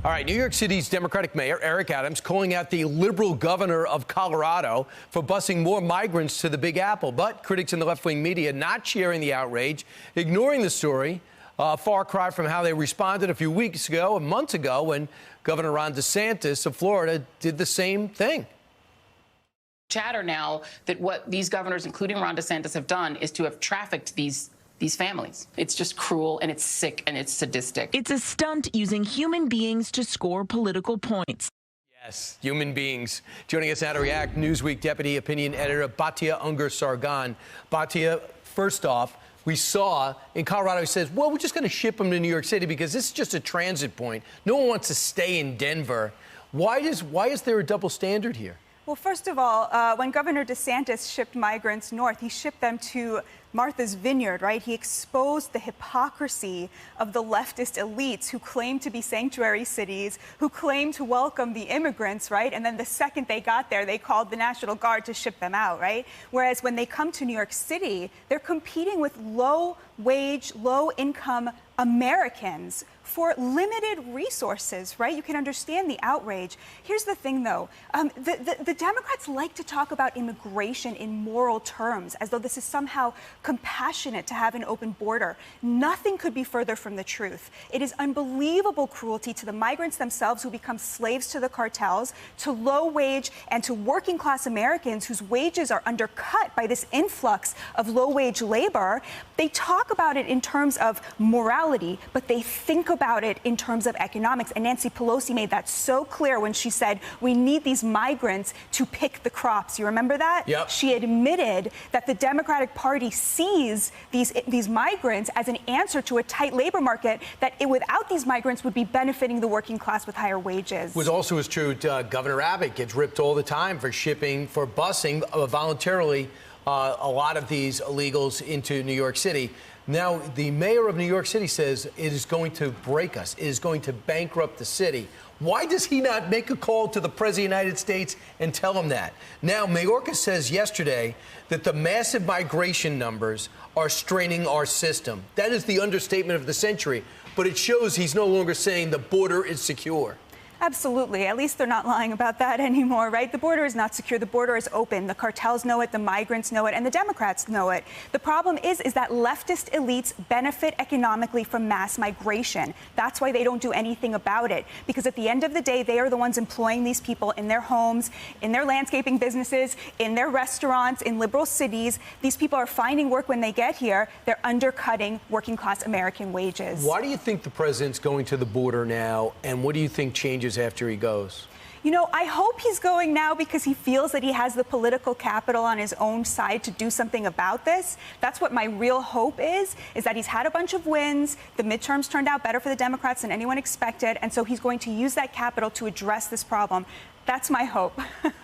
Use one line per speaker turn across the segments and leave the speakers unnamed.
All right, New York City's Democratic Mayor Eric Adams calling out the liberal governor of Colorado for busing more migrants to the Big Apple. But critics in the left-wing media not sharing the outrage, ignoring the story. A far cry from how they responded a few weeks ago and months ago when Governor Ron Desantis of Florida did the same thing.
Chatter now that what these governors, including Ron DeSantis, have done is to have trafficked these families. It's just cruel and it's sick and it's sadistic.
It's a stunt using human beings to score political points.
Yes, human beings. Joining us now to react, Newsweek Deputy Opinion Editor Batya UngarSargon. Batya, first off, we saw in Colorado, he says, well, we're just going to ship them to New York City because this is just a transit point. No one wants to stay in Denver. Why is there a double standard here?
Well, first of all, when Governor DeSantis shipped migrants north, he shipped them to Martha's Vineyard, right? He exposed the hypocrisy of the leftist elites who claim to be sanctuary cities, who claim to welcome the immigrants, right? And then the second they got there, they called the National Guard to ship them out, right? Whereas when they come to New York City, they're competing with low-wage, low-income Americans for limited resources, right? You can understand the outrage. Here's the thing, though. The Democrats like to talk about immigration in moral terms, as though this is somehow compassionate to have an open border. Nothing could be further from the truth. It is unbelievable cruelty to the migrants themselves who become slaves to the cartels, to low-wage and to working-class Americans whose wages are undercut by this influx of low-wage labor. They talk about it in terms of morality, but they think about it in terms of economics. And Nancy Pelosi made that so clear when she said, we need these migrants to pick the crops. You remember that?
Yep.
She admitted that the Democratic Party sees these migrants as an answer to a tight labor market, that without these migrants would be benefiting the working class with higher wages.
What also is true, Governor Abbott gets ripped all the time for busing voluntarily a lot of these illegals into New York City. Now, the mayor of New York City says it is going to break us. It is going to bankrupt the city. Why does he not make a call to the President of the United States and tell him that? Now, Mayorkas says yesterday that the massive migration numbers are straining our system. That is the understatement of the century. But it shows he's no longer saying the border is secure.
Absolutely. At least they're not lying about that anymore, right? The border is not secure. The border is open. The cartels know it, the migrants know it, and the Democrats know it. The problem is that leftist elites benefit economically from mass migration. That's why they don't do anything about it. Because at the end of the day, they are the ones employing these people in their homes, in their landscaping businesses, in their restaurants, in liberal cities. These people are finding work when they get here. They're undercutting working-class American wages.
Why do you think the president's going to the border now, and what do you think changes after he goes?
You know, I hope he's going now because he feels that he has the political capital on his own side to do something about this. That's what my real hope is that he's had a bunch of wins. The midterms turned out better for the Democrats than anyone expected. And so he's going to use that capital to address this problem. That's my hope.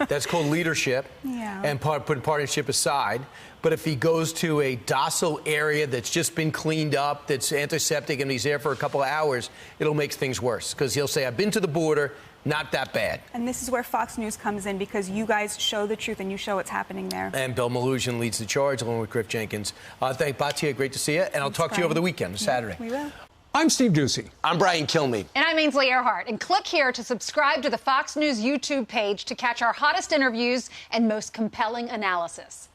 That's called leadership.
Yeah.
And putting partisanship aside. But if he goes to a docile area that's just been cleaned up, that's antiseptic, and he's there for a couple of hours, it'll make things worse. Because he'll say, I've been to the border, not that bad.
And this is where Fox News comes in, because you guys show the truth and you show what's happening there.
And Bill Malugin leads the charge, along with Griff Jenkins. Thank Batya. Great to see you. And I'll talk to you over the weekend, Saturday.
We will.
I'm Steve Doocy.
I'm Brian Kilmeade.
And I'm Ainsley Earhart. And click here to subscribe to the Fox News YouTube page to catch our hottest interviews and most compelling analysis.